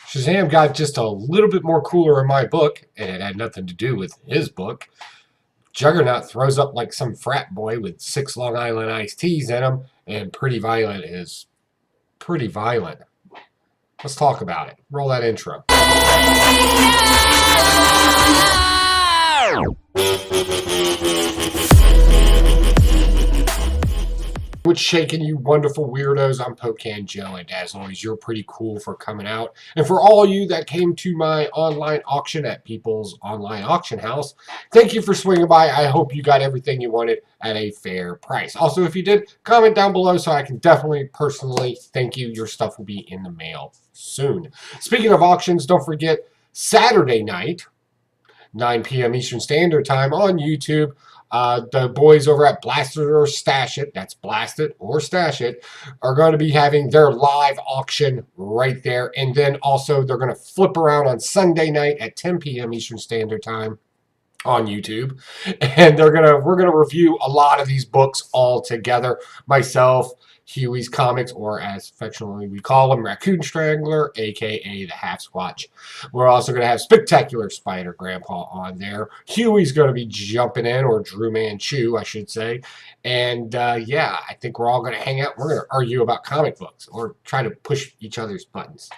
Shazam got just a little bit more cooler in my book, and it had nothing to do with his book. Juggernaut throws up like some frat boy with 6 Long Island iced teas in him, and Pretty Violent is pretty violent. Let's talk about it. Roll that intro. What's shaking, you wonderful weirdos? I'm Pocan Joe, and as always, you're pretty cool for coming out. And for all you that came to my online auction at People's Online Auction House, thank you for swinging by. I hope you got everything you wanted at a fair price. Also, if you did, comment down below so I can definitely personally thank you. Your stuff will be in the mail soon. Speaking of auctions, don't forget Saturday night, 9 p.m. Eastern Standard Time on YouTube. The boys over at Blast It or Stash It, that's Blast It or Stash It, are going to be having their live auction right there. And then also they're going to flip around on Sunday night at 10 p.m. Eastern Standard Time on YouTube. And we're gonna review a lot of these books all together. Myself, Huey's Comics, or as affectionately we call him, Raccoon Strangler, aka the Half Squatch. We're also going to have Spectacular Spider Grandpa on there. Huey's going to be jumping in, or Drew Manchu, I should say. And yeah, I think we're all going to hang out. We're going to argue about comic books or try to push each other's buttons.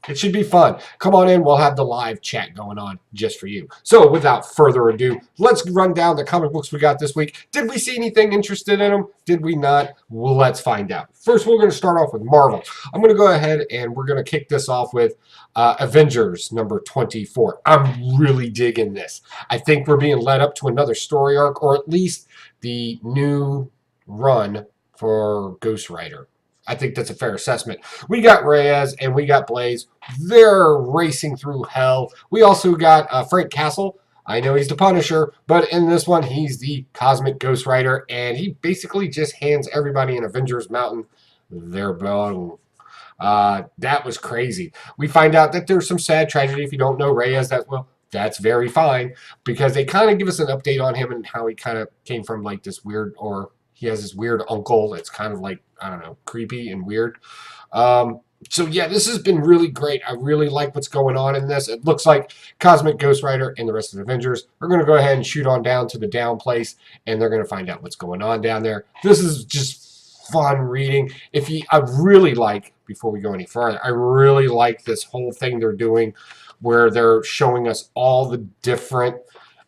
It should be fun. Come on in. We'll have the live chat going on just for you. So without further ado, let's run down the comic books we got this week. Did we see anything interested in them? Did we not? Well, let's find out. First, we're going to start off with Marvel. I'm going to go ahead and we're going to kick this off with Avengers number 24. I'm really digging this. I think we're being led up to another story arc, or at least the new run for Ghost Rider. I think that's a fair assessment. We got Reyes and we got Blaze. They're racing through hell. We also got Frank Castle. I know he's the Punisher, but in this one, he's the Cosmic Ghost Rider, and he basically just hands everybody in Avengers Mountain their bone. That was crazy. We find out that there's some sad tragedy. If you don't know Reyes that well, that's very fine, because they kind of give us an update on him and how he kind of came from like this weird, or he has this weird uncle that's kind of like, I don't know, creepy and weird. So yeah, this has been really great. I really like what's going on in this. It looks like Cosmic Ghost Rider and the rest of the Avengers are going to go ahead and shoot on down to the down place, and they're going to find out what's going on down there. This is just fun reading. I really like, before we go any further, I really like this whole thing they're doing where they're showing us all the different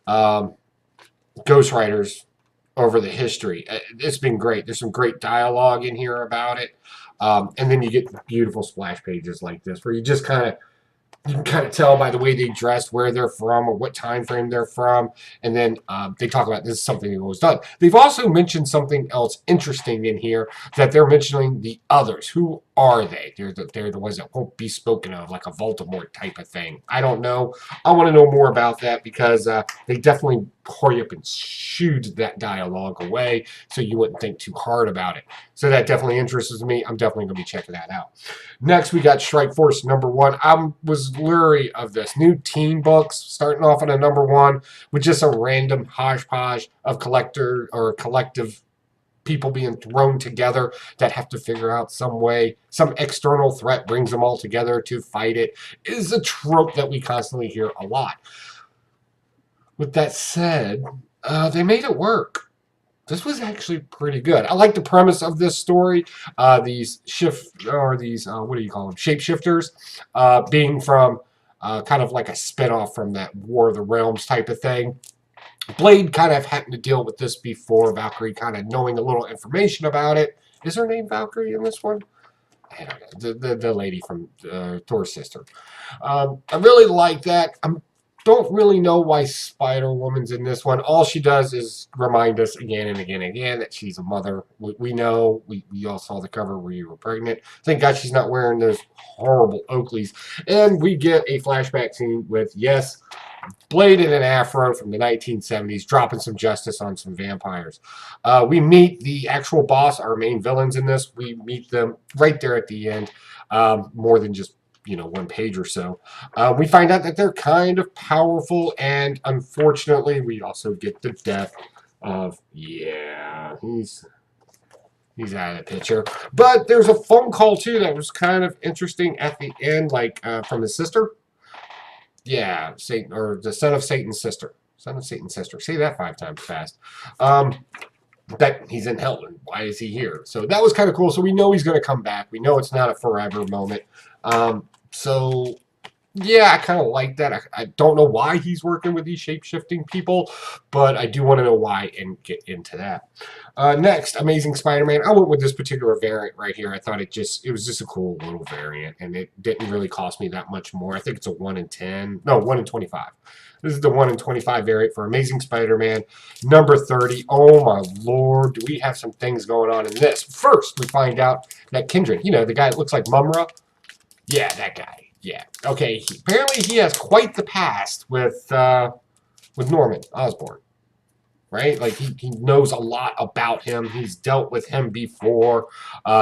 Ghost Riders over the history. It's been great. There's some great dialogue in here about it. And then you get beautiful splash pages like this where you can kind of tell by the way they dress where they're from or what time frame they're from. And then they talk about this is something that was done. They've also mentioned something else interesting in here, that they're mentioning the others. Who are they? They're the ones that won't be spoken of, like a Voldemort type of thing. I don't know. I want to know more about that, because they definitely hurry up and shoot that dialogue away so you wouldn't think too hard about it. So that definitely interests me. I'm definitely going to be checking that out. Next, we got Strike Force number 1. I was leery of this. New teen books starting off on a number 1 with just a random hodgepodge of collective people being thrown together that have to figure out some way, some external threat brings them all together to fight it. It is a trope that we constantly hear a lot. With that said, they made it work. This was actually pretty good. I like the premise of this story. These what do you call them? Shapeshifters, being from kind of like a spinoff from that War of the Realms type of thing. Blade kind of happened to deal with this before. Valkyrie kind of knowing a little information about it. Is her name Valkyrie in this one? I don't know. The lady from Thor's sister. I really like that. Don't really know why Spider-Woman's in this one. All she does is remind us again and again and again that she's a mother. We know. We all saw the cover where you were pregnant. Thank God she's not wearing those horrible Oakleys. And we get a flashback scene with, yes, Blade in an afro from the 1970s, dropping some justice on some vampires. We meet the actual boss, our main villains in this. We meet them right there at the end, more than just one page or so. We find out that they're kind of powerful, and unfortunately, we also get the death of, yeah, he's He's out of the picture. But there's a phone call, too, that was kind of interesting at the end, like from his sister. Yeah, Satan, or the son of Satan's sister. Son of Satan's sister. Say that 5 times fast. That he's in hell, and why is he here? So that was kind of cool. So we know he's going to come back. We know it's not a forever moment. So yeah, I kind of like that. I don't know why he's working with these shape-shifting people, but I do want to know why and get into that. Next, Amazing Spider-Man. I went with this particular variant right here. I thought it was just a cool little variant, and it didn't really cost me that much more. I think it's a 1 in 10. No, 1 in 25. This is the 1 in 25 variant for Amazing Spider-Man number 30. Oh my lord, do we have some things going on in this. First, we find out that Kindred, the guy that looks like Mumra. Yeah, that guy. Yeah. Okay. Apparently, he has quite the past with Norman Osborn, right? Like he knows a lot about him. He's dealt with him before.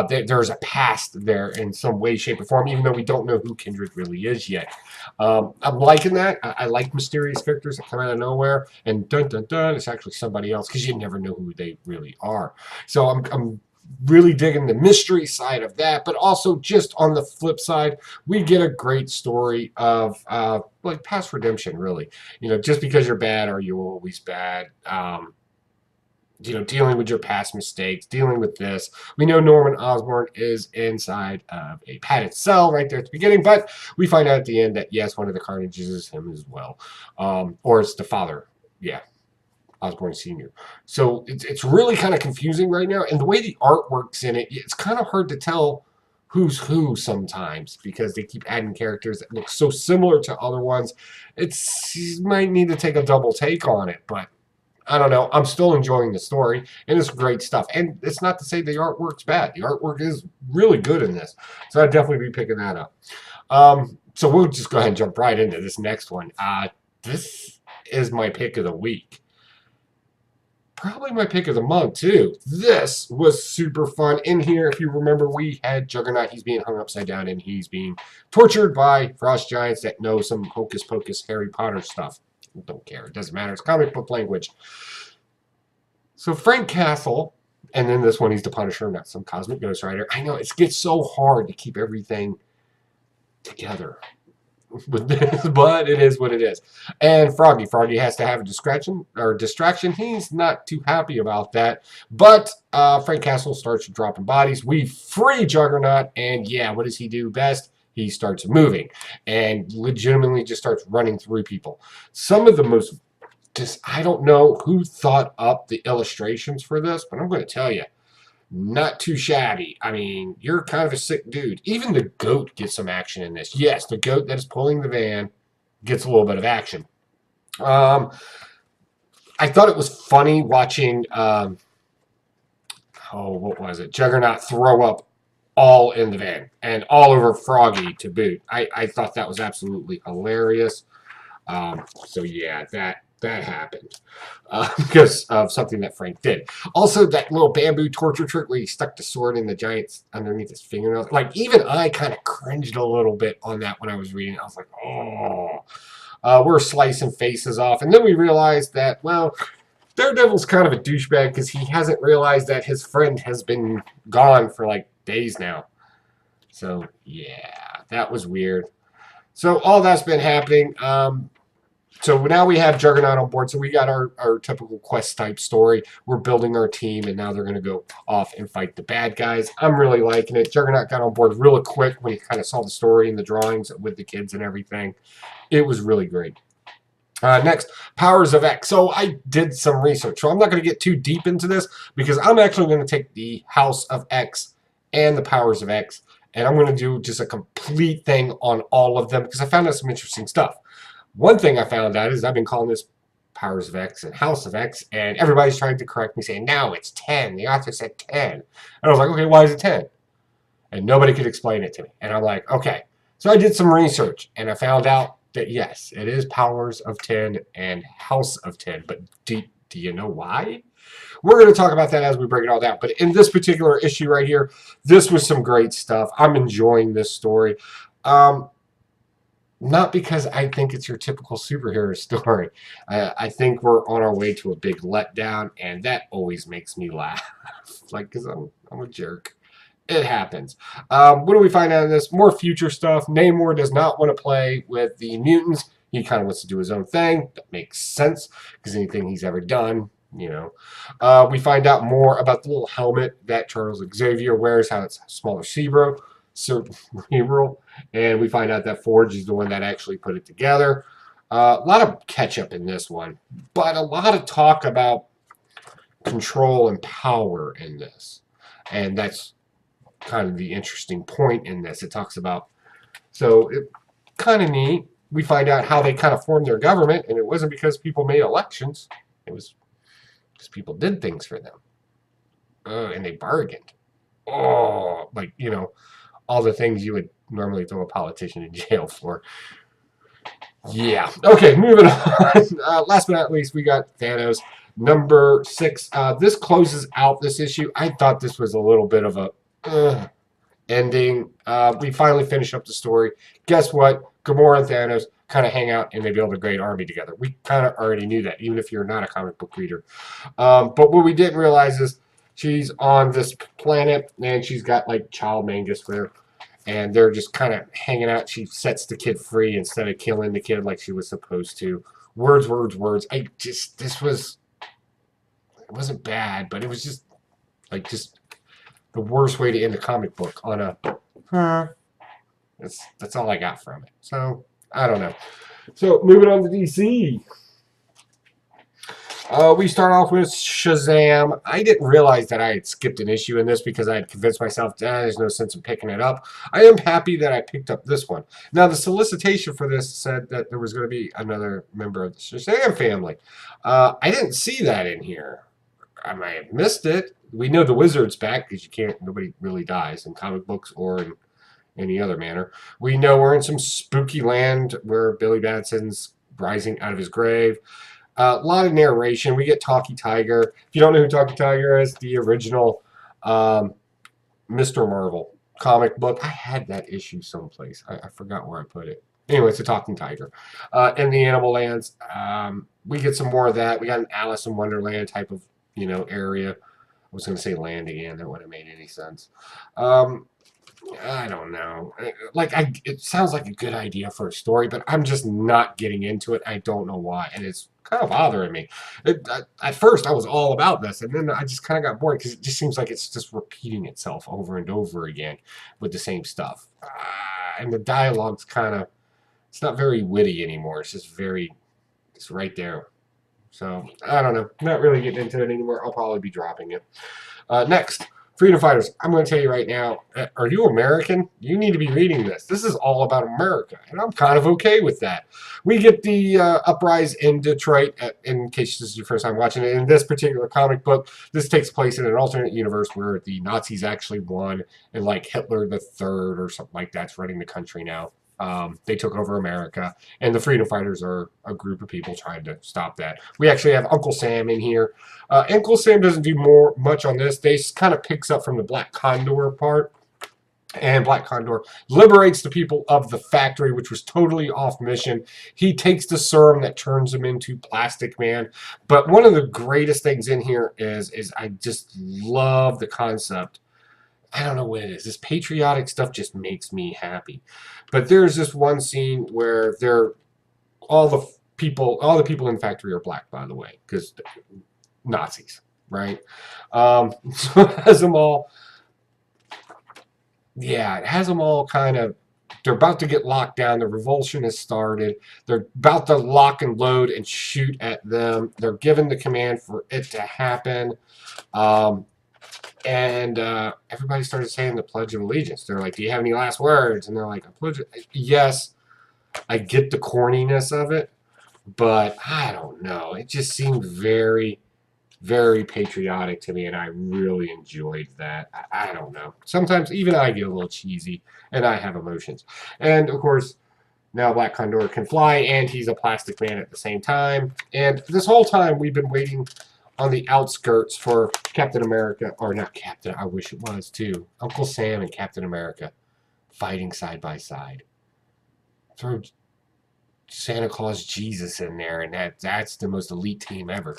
There's a past there in some way, shape, or form, even though we don't know who Kindred really is yet. I'm liking that. I like mysterious characters that come out of nowhere, and dun dun dun, it's actually somebody else because you never know who they really are. So I'm really digging the mystery side of that, but also just on the flip side, we get a great story of like past redemption, really. Just because you're bad, are you always bad? Dealing with your past mistakes, dealing with this. We know Norman Osborn is inside of a padded cell right there at the beginning, but we find out at the end that, yes, one of the Carnages is him as well. Or it's the father. Yeah. Osborn Sr. So it's really kind of confusing right now. And the way the art works in it, it's kind of hard to tell who's who sometimes because they keep adding characters that look so similar to other ones. You might need to take a double take on it, but I don't know. I'm still enjoying the story, and it's great stuff. And it's not to say the artwork's bad. The artwork is really good in this. So I'd definitely be picking that up. So we'll just go ahead and jump right into this next one. This is my pick of the week. Probably my pick of the month, too. This was super fun. In here, if you remember, we had Juggernaut. He's being hung upside down, and he's being tortured by frost giants that know some hocus pocus Harry Potter stuff. Don't care. It doesn't matter. It's comic book language. So Frank Castle, and then this one, he's the Punisher, not some cosmic Ghost Rider. I know, it gets so hard to keep everything together with this, but it is what it is. And Froggy has to have a distraction. He's not too happy about that. But Frank Castle starts dropping bodies. We free Juggernaut, and yeah, what does he do best? He starts moving and legitimately just starts running through people. Some of the most I don't know who thought up the illustrations for this, but I'm going to tell you, not too shabby. I mean, you're kind of a sick dude. Even the goat gets some action in this. Yes, the goat that is pulling the van gets a little bit of action. I thought it was funny watching, what was it? Juggernaut throw up all in the van and all over Froggy to boot. I thought that was absolutely hilarious. So yeah, that happened because of something that Frank did. Also, that little bamboo torture trick where he stuck the sword in the giant's underneath his fingernails. Like, even I kind of cringed a little bit on that when I was reading it. I was like, oh. We're slicing faces off. And then we realized that, well, Daredevil's kind of a douchebag because he hasn't realized that his friend has been gone for like days now. So, yeah, that was weird. So, all that's been happening. So now we have Juggernaut on board. So we got our typical quest type story. We're building our team, and now they're going to go off and fight the bad guys. I'm really liking it. Juggernaut got on board real quick when he kind of saw the story and the drawings with the kids and everything. It was really great. Next, Powers of X. So I did some research. So I'm not going to get too deep into this because I'm actually going to take the House of X and the Powers of X, and I'm going to do just a complete thing on all of them because I found out some interesting stuff. One thing I found out is I've been calling this Powers of X and House of X, and everybody's trying to correct me saying, no, it's 10. The author said 10. And I was like, okay, why is it 10? And nobody could explain it to me. And I'm like, okay. So I did some research, and I found out that, yes, it is Powers of 10 and House of 10. But do you know why? We're going to talk about that as we break it all down. But in this particular issue right here, this was some great stuff. I'm enjoying this story. Not because I think it's your typical superhero story. I think we're on our way to a big letdown, and that always makes me laugh. Like, because I'm a jerk. It happens. What do we find out of this? More future stuff. Namor does not want to play with the mutants. He kind of wants to do his own thing. That makes sense because anything he's ever done, you know. We find out more about the little helmet that Charles Xavier wears, how it's smaller cerebral, and we find out that Forge is the one that actually put it together. A lot of catch up in this one, but a lot of talk about control and power in this, and that's kind of the interesting point in this. It talks about, so it kind of neat. We find out how they kind of formed their government, and it wasn't because people made elections. It was because people did things for them, and they bargained. Oh, like, all the things you would normally throw a politician in jail for. Yeah. Okay, moving on. Last but not least, we got Thanos. Number 6. This closes out this issue. I thought this was a little bit of a ending. We finally finish up the story. Guess what? Gamora and Thanos kind of hang out and they build a great army together. We kind of already knew that, even if you're not a comic book reader. But what we didn't realize is she's on this planet and she's got like child Mangus with her. And they're just kind of hanging out. She sets the kid free instead of killing the kid like she was supposed to. Words, words, words. It wasn't bad, but it was just the worst way to end a comic book on a, that's all I got from it. So, I don't know. So, moving on to DC. We start off with Shazam. I didn't realize that I had skipped an issue in this because I had convinced myself there's no sense in picking it up. I am happy that I picked up this one. Now, the solicitation for this said that there was going to be another member of the Shazam family. I didn't see that in here. I might have missed it. We know the Wizard's back because nobody really dies in comic books or in any other manner. We know we're in some spooky land where Billy Batson's rising out of his grave. A lot of narration. We get Talkie Tiger. If you don't know who Talkie Tiger is, the original Mr. Marvel comic book. I had that issue someplace. I forgot where I put it. Anyway, it's a talking tiger. In the Animal Lands, we get some more of that. We got an Alice in Wonderland type of area. I was going to say land again. That wouldn't have made any sense. I don't know. It sounds like a good idea for a story, but I'm just not getting into it. I don't know why, and it's kind of bothering me. At first, I was all about this, and then I just kind of got bored because it just seems like it's just repeating itself over and over again with the same stuff. And the dialogue's it's not very witty anymore. It's it's right there. So, I don't know. Not really getting into it anymore. I'll probably be dropping it. Next. Freedom Fighters, I'm going to tell you right now, are you American? You need to be reading this. This is all about America, and I'm kind of okay with that. We get the uprising in Detroit, in case this is your first time watching it. In this particular comic book, this takes place in an alternate universe where the Nazis actually won, and like Hitler the Third or something like that's running the country now. They took over America, and the Freedom Fighters are a group of people trying to stop that. We actually have Uncle Sam in here. Uncle Sam doesn't do much on this. They kind of picks up from the Black Condor part, and Black Condor liberates the people of the factory, which was totally off mission. He takes the serum that turns him into Plastic Man. But one of the greatest things in here is I just love the concept. I don't know what it is. This patriotic stuff just makes me happy. But there's this one scene where all the people in the factory are black, by the way, because Nazis, right? So it has them all. Yeah, it has them all kind of. They're about to get locked down. The revulsion has started. They're about to lock and load and shoot at them. They're given the command for it to happen. And everybody started saying the Pledge of Allegiance. They're like, do you have any last words? And they're like, yes, I get the corniness of it, but I don't know. It just seemed very, very patriotic to me, and I really enjoyed that. I don't know. Sometimes even I get a little cheesy, and I have emotions. And, of course, now Black Condor can fly, and he's a Plastic Man at the same time. And this whole time we've been waiting on the outskirts for Captain America, or not Captain, I wish it was too. Uncle Sam and Captain America fighting side by side. Throw Santa Claus Jesus in there, and that's the most elite team ever.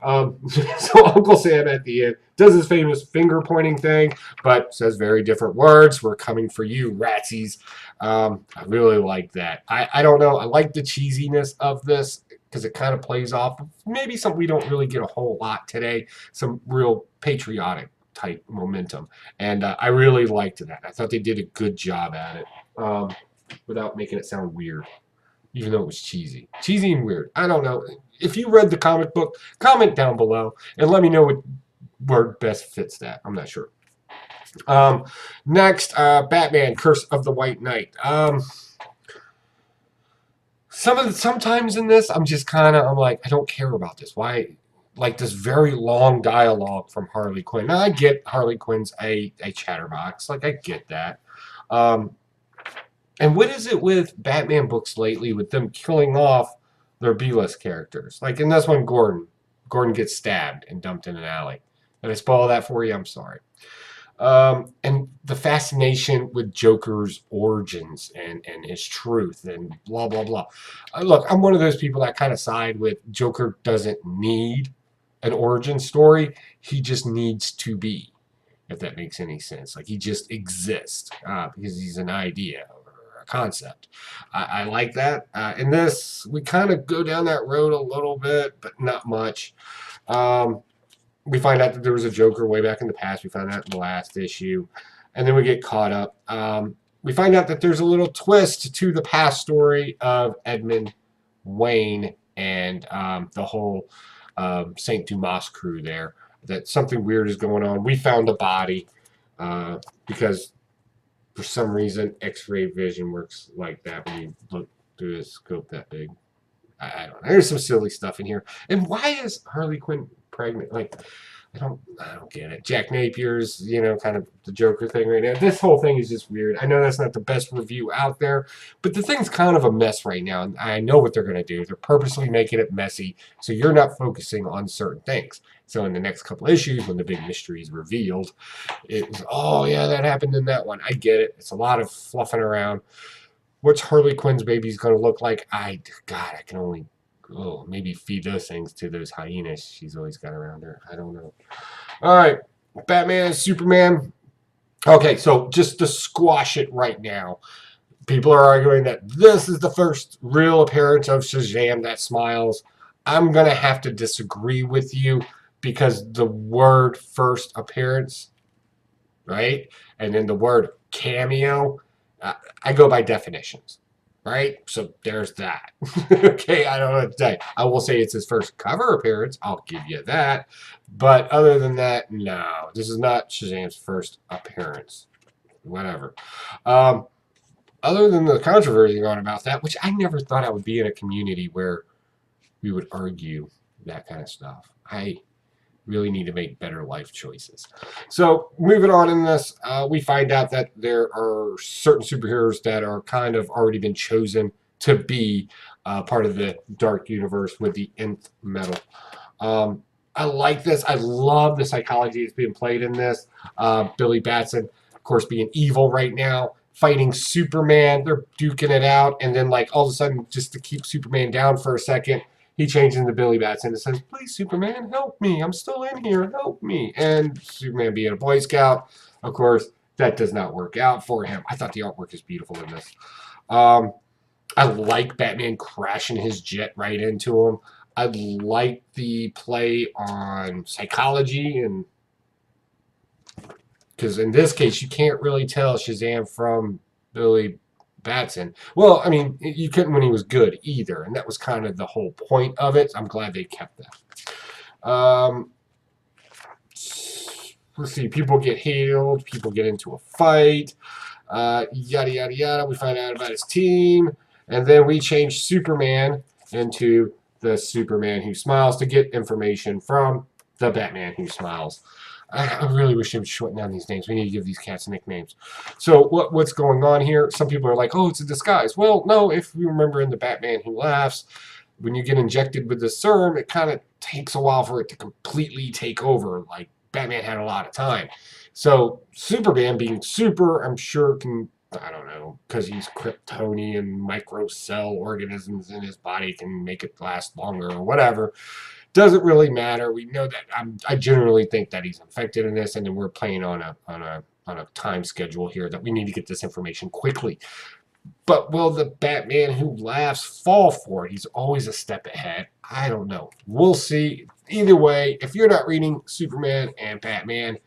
So Uncle Sam at the end does his famous finger pointing thing, but says very different words. We're coming for you, ratsies. I really like that. I don't know. I like the cheesiness of this because it kind of plays off of maybe something we don't really get a whole lot today. Some real patriotic type momentum, and I really liked that. I thought they did a good job at it without making it sound weird, even though it was cheesy. Cheesy and weird. I don't know. If you read the comic book, comment down below and let me know what word best fits that. I'm not sure. Next, Batman, Curse of the White Knight. Sometimes in this, I'm like, I don't care about this. Why? Like this very long dialogue from Harley Quinn. Now, I get Harley Quinn's a chatterbox. Like, I get that. Um, and what is it with Batman books lately with them killing off their B-list characters? Like in this one, Gordon gets stabbed and dumped in an alley. Did I spoil that for you? I'm sorry. And the fascination with Joker's origins and his truth and blah, blah, blah. Look, I'm one of those people that kind of side with Joker doesn't need an origin story. He just needs to be, if that makes any sense. Like he just exists because he's an idea or a concept. I like that. In this, we kind of go down that road a little bit, but not much. We find out that there was a Joker way back in the past. We found out in the last issue. And then we get caught up. We find out that there's a little twist to the past story of Edmund Wayne and the whole St. Dumas crew there. That something weird is going on. We found a body because for some reason X-ray vision works like that when you look through a scope that big. I don't know. There's some silly stuff in here. And why is Harley Quinn pregnant? Like, I don't get it. Jack Napier's, kind of the Joker thing right now. This whole thing is just weird. I know that's not the best review out there, but the thing's kind of a mess right now. And I know what they're going to do. They're purposely making it messy so you're not focusing on certain things. So in the next couple issues, when the big mystery is revealed, it's, oh, yeah, that happened in that one. I get it. It's a lot of fluffing around. What's Harley Quinn's baby's going to look like? I can only maybe feed those things to those hyenas she's always got around her. I don't know. All right, Batman, Superman. Okay, so just to squash it right now, people are arguing that this is the first real appearance of Shazam that smiles. I'm going to have to disagree with you because the word first appearance, right? And then the word cameo, I go by definitions, right? So there's that. Okay, I don't know what to say. I will say it's his first cover appearance. I'll give you that. But other than that, no. This is not Shazam's first appearance. Whatever. Other than the controversy going about that, which I never thought I would be in a community where we would argue that kind of stuff. I really need to make better life choices. So moving on in this, we find out that there are certain superheroes that are kind of already been chosen to be part of the Dark Universe with the Nth Metal. I like this. I love the psychology that's being played in this. Billy Batson, of course, being evil right now, fighting Superman. They're duking it out, and then like all of a sudden, just to keep Superman down for a second, he changes into Billy Batson and says, "Please, Superman, help me. I'm still in here. Help me." And Superman being a Boy Scout, of course, that does not work out for him. I thought the artwork is beautiful in this. I like Batman crashing his jet right into him. I like the play on psychology, and because in this case, you can't really tell Shazam from Billy Batson. Well, I mean, you couldn't when he was good either, and that was kind of the whole point of it. I'm glad they kept that. Let's see, people get healed, people get into a fight, yada, yada, yada. We find out about his team, and then we change Superman into the Superman Who Smiles to get information from the Batman Who Smiles. I really wish they would shorten down these names. We need to give these cats nicknames. So what's going on here? Some people are like, oh, it's a disguise. Well, no, if you remember in the Batman Who Laughs, when you get injected with the serum, it kind of takes a while for it to completely take over. Like, Batman had a lot of time. So Superman being super, I'm sure, can I don't know, because he's Kryptonian microcell organisms in his body can make it last longer or whatever. Doesn't really matter. We know that I generally think that he's infected in this, and then we're playing on a time schedule here that we need to get this information quickly. But will the Batman who laughs fall for it? He's always a step ahead. I don't know. We'll see. Either way, if you're not reading Superman and Batman,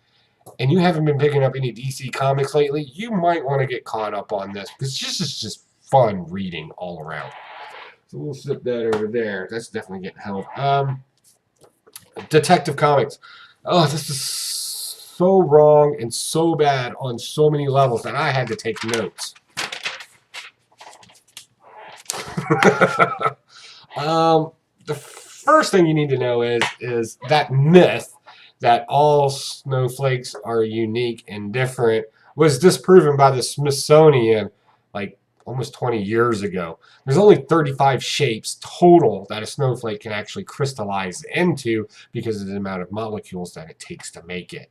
and you haven't been picking up any DC comics lately, you might want to get caught up on this because this is just fun reading all around. So we'll slip that over there. That's definitely getting help. Detective Comics. Oh, this is so wrong and so bad on so many levels that I had to take notes. The first thing you need to know is that myth that all snowflakes are unique and different was disproven by the Smithsonian like almost 20 years ago. There's only 35 shapes total that a snowflake can actually crystallize into because of the amount of molecules that it takes to make it.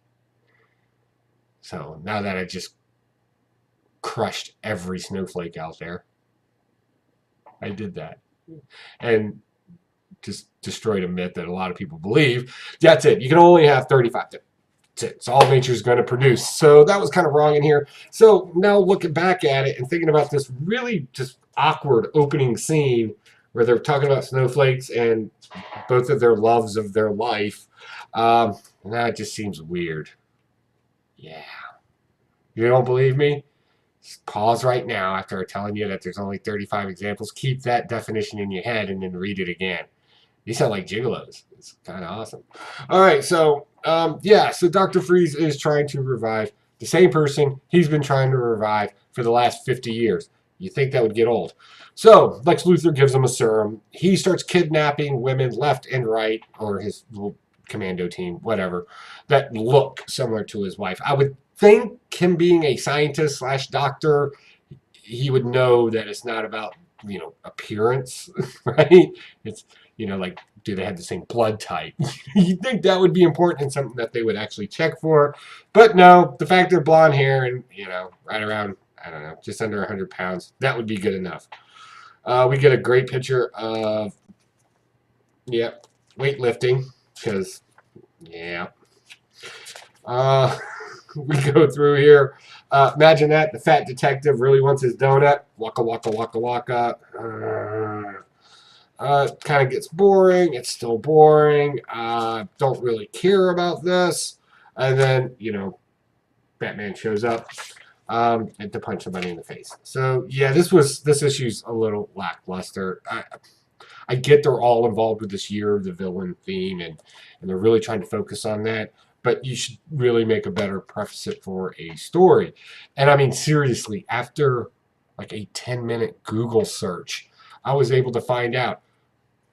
So now that I just crushed every snowflake out there, I did that. And just destroyed a myth that a lot of people believe. That's it. You can only have 35. That's it. It's all nature's going to produce. So that was kind of wrong in here. So now looking back at it and thinking about this really just awkward opening scene where they're talking about snowflakes and both of their loves of their life, that just seems weird. Yeah. You don't believe me? Just pause right now after telling you that there's only 35 examples. Keep that definition in your head and then read it again. These sound like gigolos. It's kind of awesome. All right, so so Dr. Freeze is trying to revive the same person he's been trying to revive for the last 50 years. You think that would get old. So Lex Luthor gives him a serum. He starts kidnapping women left and right, or his little commando team, whatever, that look similar to his wife. I would think him being a scientist slash doctor, he would know that it's not about, appearance, right? It's, like, do they have the same blood type? You'd think that would be important and something that they would actually check for. But no, the fact they're blonde hair and, right around, I don't know, just under 100 pounds, that would be good enough. We get a great picture of, weightlifting, because, we go through here. Imagine that. The fat detective really wants his donut. Waka, waka, waka, waka. It kind of gets boring. It's still boring. Don't really care about this. And then, Batman shows up and to punch somebody in the face. So, yeah, this issue's a little lackluster. I get they're all involved with this Year of the Villain theme, and they're really trying to focus on that. But you should really make a better preface it for a story. And I mean, seriously, after like a 10-minute Google search, I was able to find out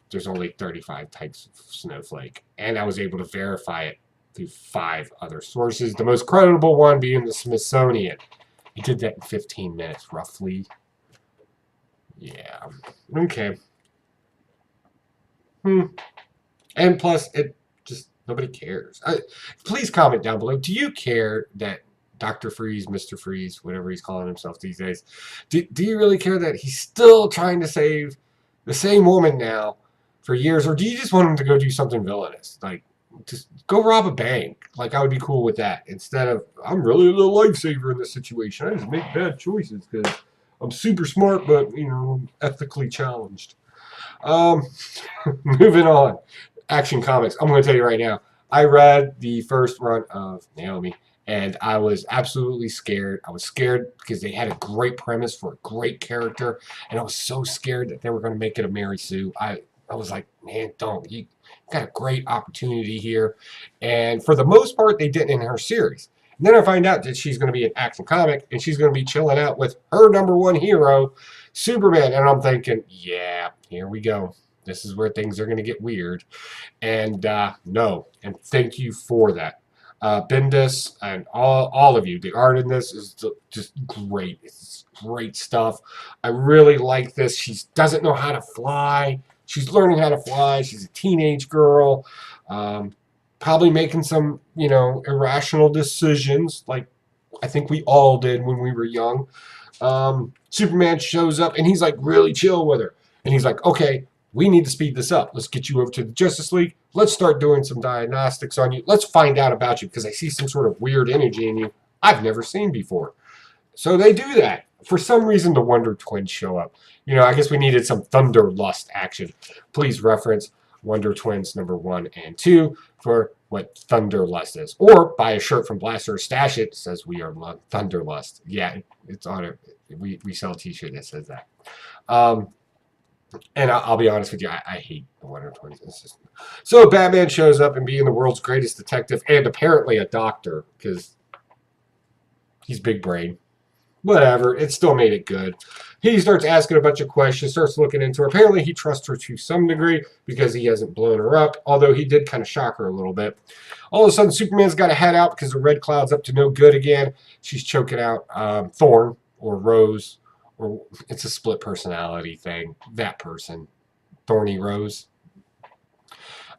there's only 35 types of snowflake. And I was able to verify it through 5 other sources. The most credible one being the Smithsonian. He did that in 15 minutes, roughly. Yeah. Okay. And plus, it just nobody cares. Please comment down below. Do you care that Dr. Freeze, Mr. Freeze, whatever he's calling himself these days, do you really care that he's still trying to save the same woman now for years? Or do you just want him to go do something villainous? Like, just go rob a bank. Like, I would be cool with that. Instead of, I'm really the lifesaver in this situation. I just make bad choices because I'm super smart, but, ethically challenged. Moving on. Action Comics. I'm going to tell you right now. I read the first run of Naomi, and I was absolutely scared. I was scared because they had a great premise for a great character, and I was so scared that they were going to make it a Mary Sue. I was like, man, don't. You got a great opportunity here. And for the most part, they didn't in her series. And then I find out that she's going to be an action comic, and she's going to be chilling out with her #1 hero, Superman. And I'm thinking, yeah, here we go. This is where things are going to get weird. And no, and thank you for that. Bendis and all of you, the art in this is just great. It's great stuff. I really like this. She doesn't know how to fly. She's learning how to fly. She's a teenage girl. Probably making some, irrational decisions like I think we all did when we were young. Superman shows up and he's like really chill with her. And he's like, okay, we need to speed this up. Let's get you over to the Justice League. Let's start doing some diagnostics on you. Let's find out about you because I see some sort of weird energy in you I've never seen before. So they do that. For some reason, the Wonder Twins show up. I guess we needed some Thunderlust action. Please reference Wonder Twins #1 and 2 for what Thunderlust is. Or buy a shirt from Blaster or Stash It. Says we are Thunderlust. Yeah, it's on it. We sell a t-shirt that says that. And I'll be honest with you, I hate the Wonder Twins. So Batman shows up and being the world's greatest detective and apparently a doctor because he's big brain. Whatever, it still made it good. He starts asking a bunch of questions, starts looking into her. Apparently he trusts her to some degree because he hasn't blown her up, although he did kind of shock her a little bit. All of a sudden, Superman's got to head out because the Red Cloud's up to no good again. She's choking out Thorn or Rose, or it's a split personality thing. That person, Thorny Rose.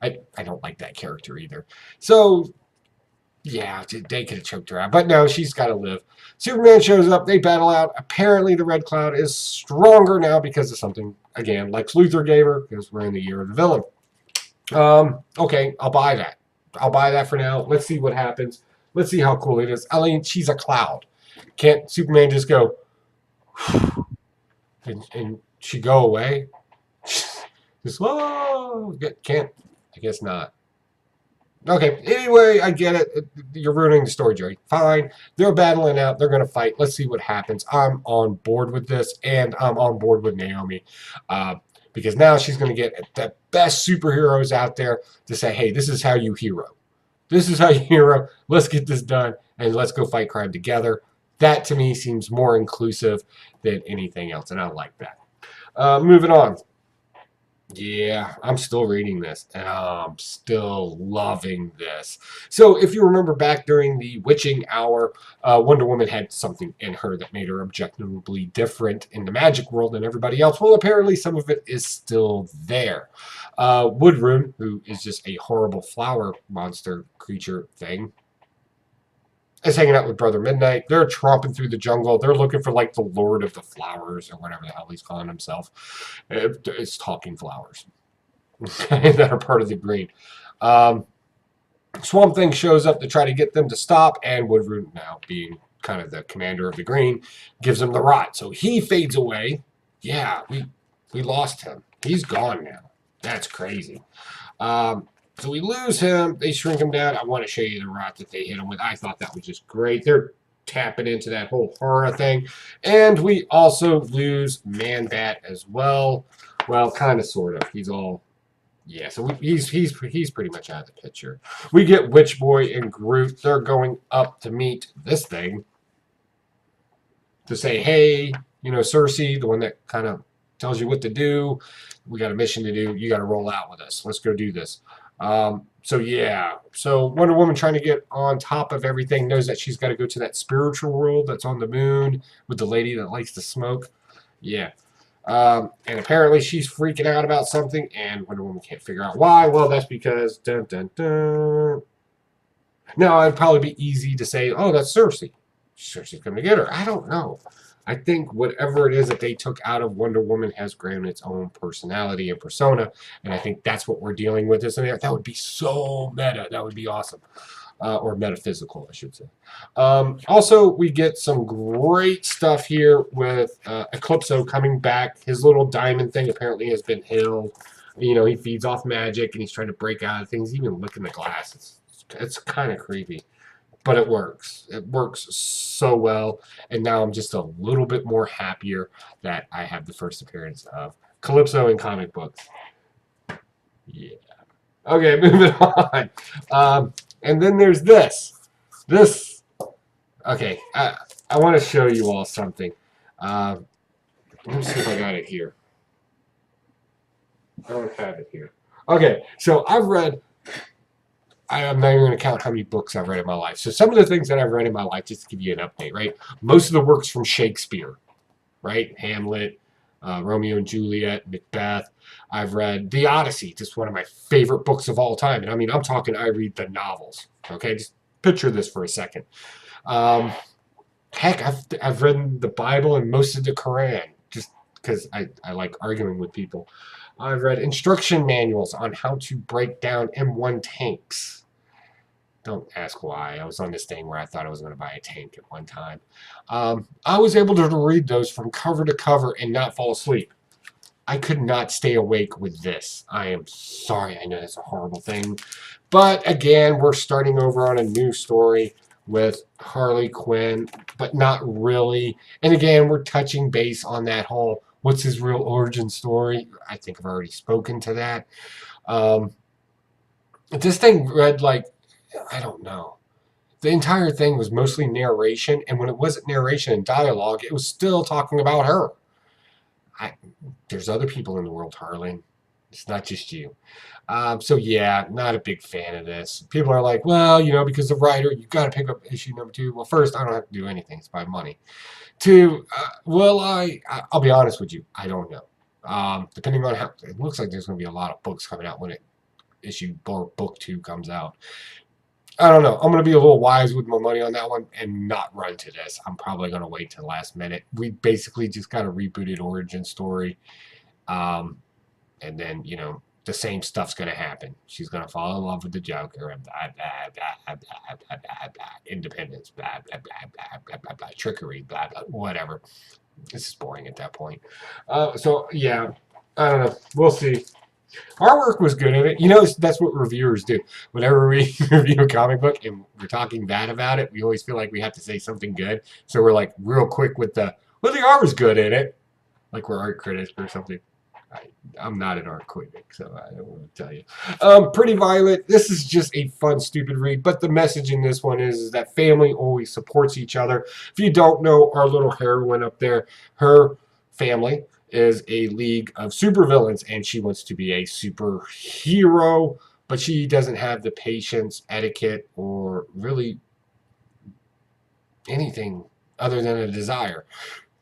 I don't like that character either. So yeah, they could have choked her out. But no, she's got to live. Superman shows up. They battle out. Apparently, the Red Cloud is stronger now because of something, again, Lex Luthor gave her because we're in the year of the villain. Okay, I'll buy that. I'll buy that for now. Let's see what happens. Let's see how cool it is. I mean, she's a cloud. Can't Superman just go and she go away? Just, whoa. Can't. I guess not. Okay, anyway, I get it. You're ruining the story, Jerry. Fine. They're battling out. They're going to fight. Let's see what happens. I'm on board with this, and I'm on board with Naomi. Because now she's going to get the best superheroes out there to say, hey, this is how you hero. This is how you hero. Let's get this done, and let's go fight crime together. That, to me, seems more inclusive than anything else, and I like that. Moving on. Yeah, I'm still reading this, and I'm still loving this. So, if you remember back during the witching hour, Wonder Woman had something in her that made her objectively different in the magic world than everybody else. Well, apparently some of it is still there. Woodrune, who is just a horrible flower monster creature thing, is hanging out with Brother Midnight. They're tromping through the jungle. They're looking for like the Lord of the Flowers or whatever the hell he's calling himself. It's talking flowers that are part of the green. Swamp Thing shows up to try to get them to stop, and Woodrune, now being kind of the commander of the green, gives him the rot. So he fades away. Yeah, we lost him. He's gone now. That's crazy. So we lose him. They shrink him down. I want to show you the rot that they hit him with. I thought that was just great. They're tapping into that whole horror thing. And we also lose Man-Bat as well. Well, kind of, sort of. He's all... Yeah, so he's pretty much out of the picture. We get Witch Boy and Groot. They're going up to meet this thing to say, hey, Cersei, the one that kind of tells you what to do. We got a mission to do. You got to roll out with us. Let's go do this. So Wonder Woman, trying to get on top of everything, knows that she's got to go to that spiritual world that's on the moon with the lady that likes to smoke. Yeah. And apparently she's freaking out about something, and Wonder Woman can't figure out why. Well, that's because dun dun dun. Now, it'd probably be easy to say, oh, that's Cersei. Cersei's coming to get her. I don't know. I think whatever it is that they took out of Wonder Woman has grown its own personality and persona, and I think that's what we're dealing with. That would be so meta. That would be awesome. Or metaphysical, I should say. Also, we get some great stuff here with Eclipso coming back. His little diamond thing apparently has been healed. He feeds off magic, and he's trying to break out of things, even licking the glass. It's kind of creepy. But it works. It works so well. And now I'm just a little bit more happier that I have the first appearance of Calypso in comic books. Yeah. Okay, moving on. And then there's this. Okay, I want to show you all something. Let me see if I got it here. I don't have it here. Okay, so I'm not even going to count how many books I've read in my life. So some of the things that I've read in my life, just to give you an update, right? Most of the works from Shakespeare, right? Hamlet, Romeo and Juliet, Macbeth. I've read The Odyssey, just one of my favorite books of all time. And I mean, I'm talking, I read the novels. Okay, just picture this for a second. Heck, I've read the Bible and most of the Quran just because I like arguing with people. I've read instruction manuals on how to break down M1 tanks. Don't ask why. I was on this thing where I thought I was going to buy a tank at one time. I was able to read those from cover to cover and not fall asleep. I could not stay awake with this. I am sorry. I know that's a horrible thing. But again, we're starting over on a new story with Harley Quinn, but not really. And again, we're touching base on that whole what's his real origin story. I think I've already spoken to that. Um, this thing read like, I don't know. The entire thing was mostly narration, and when it wasn't narration and dialogue, it was still talking about her. I, there's other people in the world, Harlan. It's not just you. So yeah, not a big fan of this. People are like, well, because the writer, you got to pick up issue number 2. Well, first, I don't have to do anything; it's by money. Two, well, I'll be honest with you, I don't know. Depending on how it looks like, there's going to be a lot of books coming out when issue or book 2 comes out. I don't know. I'm going to be a little wise with my money on that one and not run to this. I'm probably going to wait to the last minute. We basically just got a rebooted origin story. Um, and then, the same stuff's going to happen. She's going to fall in love with the Joker. And blah, blah, blah, blah, blah, blah, blah, blah. Independence, blah, blah, blah, blah, blah, blah, blah. Trickery, blah, blah, whatever. This is boring at that point. So, yeah, I don't know. We'll see. Our work was good at it. That's what reviewers do. Whenever we review a comic book and we're talking bad about it, we always feel like we have to say something good. So we're like real quick with the art was good in it. Like we're art critics or something. I'm not an art critic, so I don't want to tell you. Pretty violent. This is just a fun, stupid read, but the message in this one is that family always supports each other. If you don't know our little heroine up there, her family is a league of supervillains, and she wants to be a superhero, but she doesn't have the patience, etiquette, or really anything other than a desire.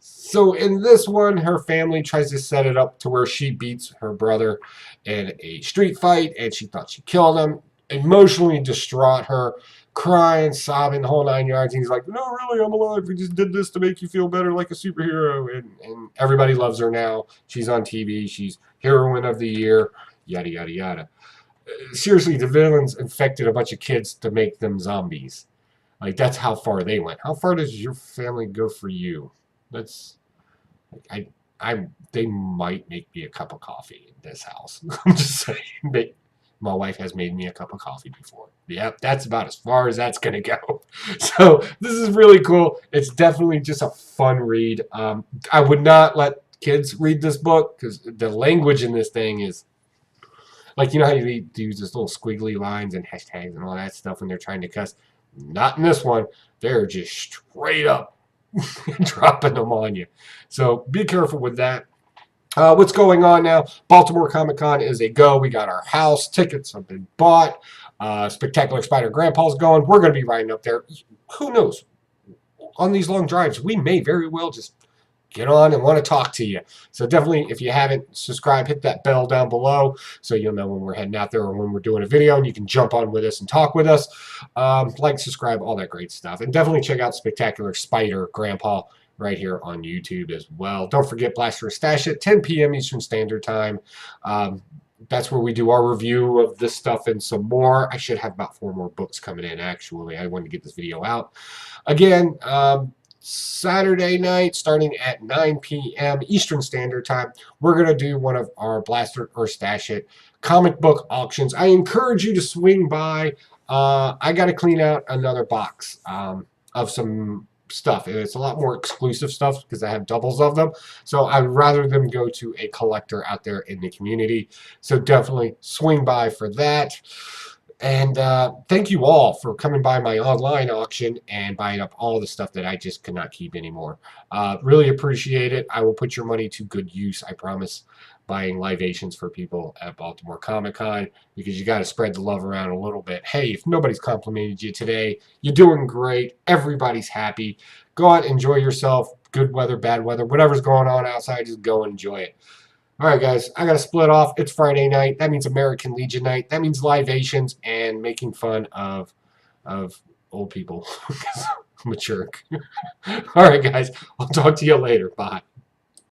So in this one, her family tries to set it up to where she beats her brother in a street fight, and she thought she killed him. Emotionally distraught her, crying, sobbing, the whole 9 yards. And he's like, "No, really, I'm alive. We just did this to make you feel better like a superhero." And everybody loves her now. She's on TV. She's heroine of the year. Yada yada yada. Seriously, the villains infected a bunch of kids to make them zombies. Like that's how far they went. How far does your family go for you? That's I they might make me a cup of coffee in this house. I'm just saying. My wife has made me a cup of coffee before. Yep, that's about as far as that's gonna go. So this is really cool. It's definitely just a fun read. I would not let kids read this book because the language in this thing is like how you use this little squiggly lines and hashtags and all that stuff when they're trying to cuss. Not in this one. They're just straight up dropping them on you. So be careful with that. What's going on now? Baltimore Comic Con is a go. We got our house tickets have been bought. Spectacular Spider Grandpa's going. We're going to be riding up there. Who knows? On these long drives, we may very well just get on and want to talk to you. So definitely, if you haven't subscribed, hit that bell down below so you'll know when we're heading out there or when we're doing a video, and you can jump on with us and talk with us. Like, subscribe, all that great stuff. And definitely check out Spectacular Spider Grandpa right here on YouTube as well. Don't forget Blaster Stash at 10 p.m. Eastern Standard Time. That's where we do our review of this stuff and some more. I should have about 4 more books coming in, actually. I wanted to get this video out. Again, Saturday night, starting at 9 p.m. Eastern Standard Time, we're going to do one of our Blaster or Stash It comic book auctions. I encourage you to swing by. I got to clean out another box of some stuff. And it's a lot more exclusive stuff because I have doubles of them. So I'd rather them go to a collector out there in the community. So definitely swing by for that. And thank you all for coming by my online auction and buying up all the stuff that I just could not keep anymore. Really appreciate it. I will put your money to good use, I promise, buying libations for people at Baltimore Comic Con because you got to spread the love around a little bit. Hey, if nobody's complimented you today, you're doing great. Everybody's happy. Go out, enjoy yourself. Good weather, bad weather, whatever's going on outside, just go and enjoy it. All right, guys, I got to split off. It's Friday night. That means American Legion night. That means libations and making fun of old people. I'm a jerk. All right, guys. I'll talk to you later. Bye.